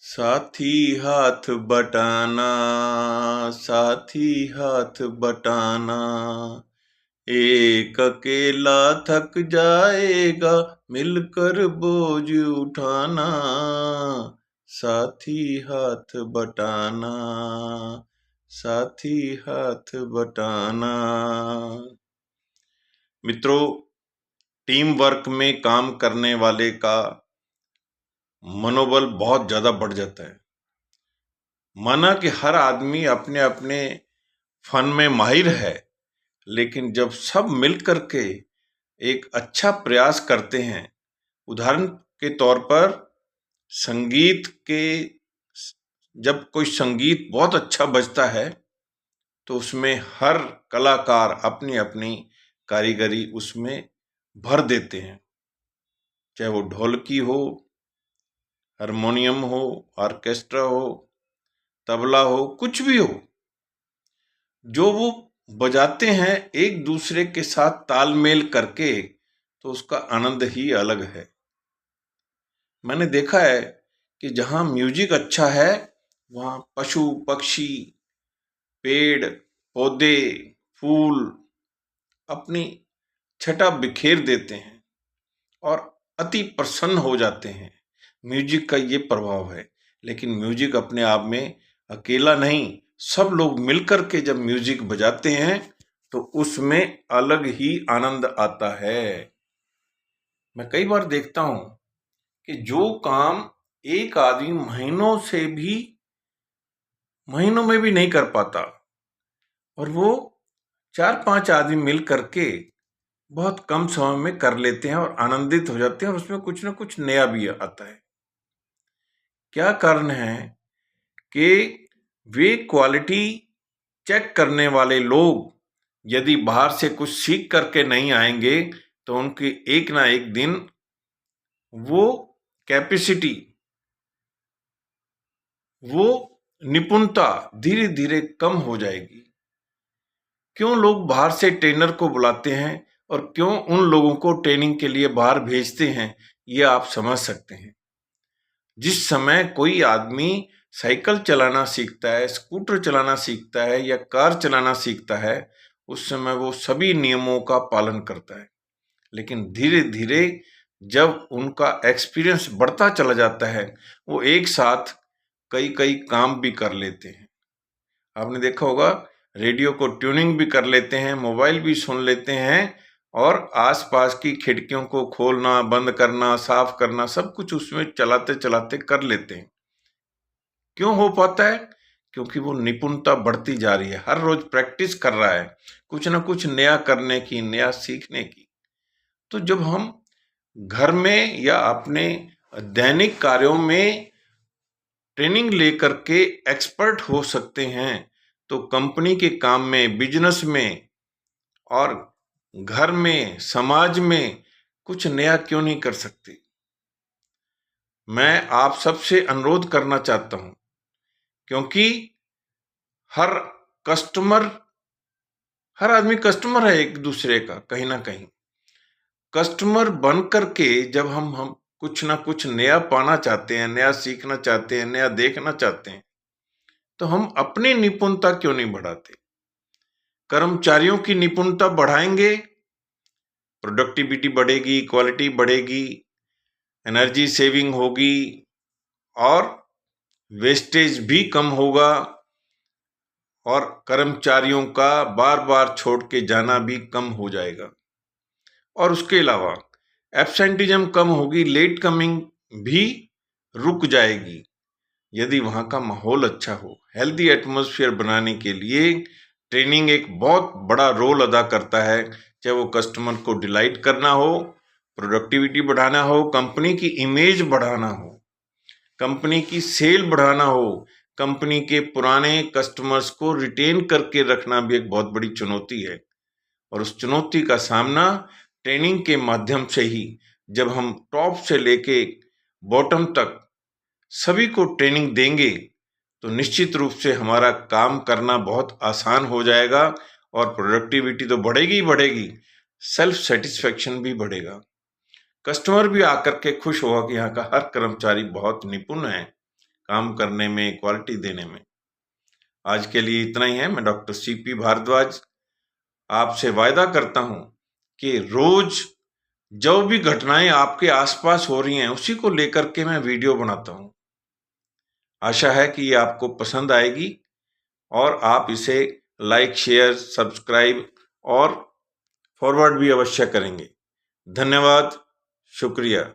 साथी हाथ बटाना, साथी हाथ बटाना, एक अकेला थक जाएगा, मिलकर बोझ उठाना। साथी हाथ बटाना, साथी हाथ बटाना। मित्रों, टीम वर्क में काम करने वाले का मनोबल बहुत ज्यादा बढ़ जाता है। माना कि हर आदमी अपने अपने फन में माहिर है, लेकिन जब सब मिल करके एक अच्छा प्रयास करते हैं, उदाहरण के तौर पर संगीत के, जब कोई संगीत बहुत अच्छा बजता है तो उसमें हर कलाकार अपनी अपनी कारीगरी उसमें भर देते हैं, चाहे वो ढोलकी हो, हारमोनियम हो, ऑर्केस्ट्रा हो, तबला हो, कुछ भी हो, जो वो बजाते हैं एक दूसरे के साथ तालमेल करके, तो उसका आनंद ही अलग है। मैंने देखा है कि जहाँ म्यूजिक अच्छा है वहाँ पशु पक्षी, पेड़ पौधे, फूल अपनी छटा बिखेर देते हैं और अति प्रसन्न हो जाते हैं। म्यूजिक का ये प्रभाव है। लेकिन म्यूजिक अपने आप में अकेला नहीं, सब लोग मिलकर के जब म्यूजिक बजाते हैं तो उसमें अलग ही आनंद आता है। मैं कई बार देखता हूं कि जो काम एक आदमी महीनों में भी नहीं कर पाता, और वो 4-5 आदमी मिल करके बहुत कम समय में कर लेते हैं और आनंदित हो जाते हैं, और उसमें कुछ ना कुछ नया भी आता है। क्या कारण है कि वे क्वालिटी चेक करने वाले लोग यदि बाहर से कुछ सीख करके नहीं आएंगे तो उनकी एक ना एक दिन वो कैपेसिटी, वो निपुणता धीरे धीरे कम हो जाएगी। क्यों लोग बाहर से ट्रेनर को बुलाते हैं और क्यों उन लोगों को ट्रेनिंग के लिए बाहर भेजते हैं, ये आप समझ सकते हैं। जिस समय कोई आदमी साइकिल चलाना सीखता है, स्कूटर चलाना सीखता है या कार चलाना सीखता है, उस समय वो सभी नियमों का पालन करता है। लेकिन धीरे धीरे जब उनका एक्सपीरियंस बढ़ता चला जाता है, वो एक साथ कई कई काम भी कर लेते हैं। आपने देखा होगा, रेडियो को ट्यूनिंग भी कर लेते हैं, मोबाइल भी सुन लेते हैं, और आसपास की खिड़कियों को खोलना, बंद करना, साफ करना, सब कुछ उसमें चलाते चलाते कर लेते हैं। क्यों हो पाता है? क्योंकि वो निपुणता बढ़ती जा रही है, हर रोज प्रैक्टिस कर रहा है कुछ ना कुछ नया करने की, नया सीखने की। तो जब हम घर में या अपने दैनिक कार्यों में ट्रेनिंग लेकर के एक्सपर्ट हो सकते हैं, तो कंपनी के काम में, बिजनेस में और घर में, समाज में कुछ नया क्यों नहीं कर सकते। मैं आप सबसे अनुरोध करना चाहता हूं, क्योंकि हर हर आदमी कस्टमर है एक दूसरे का, कहीं ना कहीं कस्टमर बन करके जब हम कुछ ना कुछ नया पाना चाहते हैं, नया सीखना चाहते हैं, नया देखना चाहते हैं, तो हम अपनी निपुणता क्यों नहीं बढ़ाते। कर्मचारियों की निपुणता बढ़ाएंगे, प्रोडक्टिविटी बढ़ेगी, क्वालिटी बढ़ेगी, एनर्जी सेविंग होगी और वेस्टेज भी कम होगा, और कर्मचारियों का बार बार छोड़ के जाना भी कम हो जाएगा। और उसके अलावा एब्सेंटिज्म कम होगी, लेट कमिंग भी रुक जाएगी यदि वहां का माहौल अच्छा हो। हेल्दी एटमॉस्फेयर बनाने के लिए ट्रेनिंग एक बहुत बड़ा रोल अदा करता है, चाहे वो कस्टमर को डिलाइट करना हो, प्रोडक्टिविटी बढ़ाना हो, कंपनी की इमेज बढ़ाना हो, कंपनी की सेल बढ़ाना हो, कंपनी के पुराने कस्टमर्स को रिटेन करके रखना भी एक बहुत बड़ी चुनौती है। और उस चुनौती का सामना ट्रेनिंग के माध्यम से ही, जब हम टॉप से लेके बॉटम तक सभी को ट्रेनिंग देंगे, तो निश्चित रूप से हमारा काम करना बहुत आसान हो जाएगा, और प्रोडक्टिविटी तो बढ़ेगी ही बढ़ेगी, सेल्फ सेटिस्फेक्शन भी बढ़ेगा। कस्टमर भी आकर के खुश होगा कि यहाँ का हर कर्मचारी बहुत निपुण है, काम करने में, क्वालिटी देने में। आज के लिए इतना ही है। मैं डॉक्टर सीपी भारद्वाज आपसे वायदा करता हूं कि रोज जो भी घटनाएं आपके आसपास हो रही हैं उसी को लेकर के मैं वीडियो बनाता हूं। आशा है कि ये आपको पसंद आएगी और आप इसे लाइक, शेयर, सब्सक्राइब और फॉरवर्ड भी अवश्य करेंगे। धन्यवाद, शुक्रिया।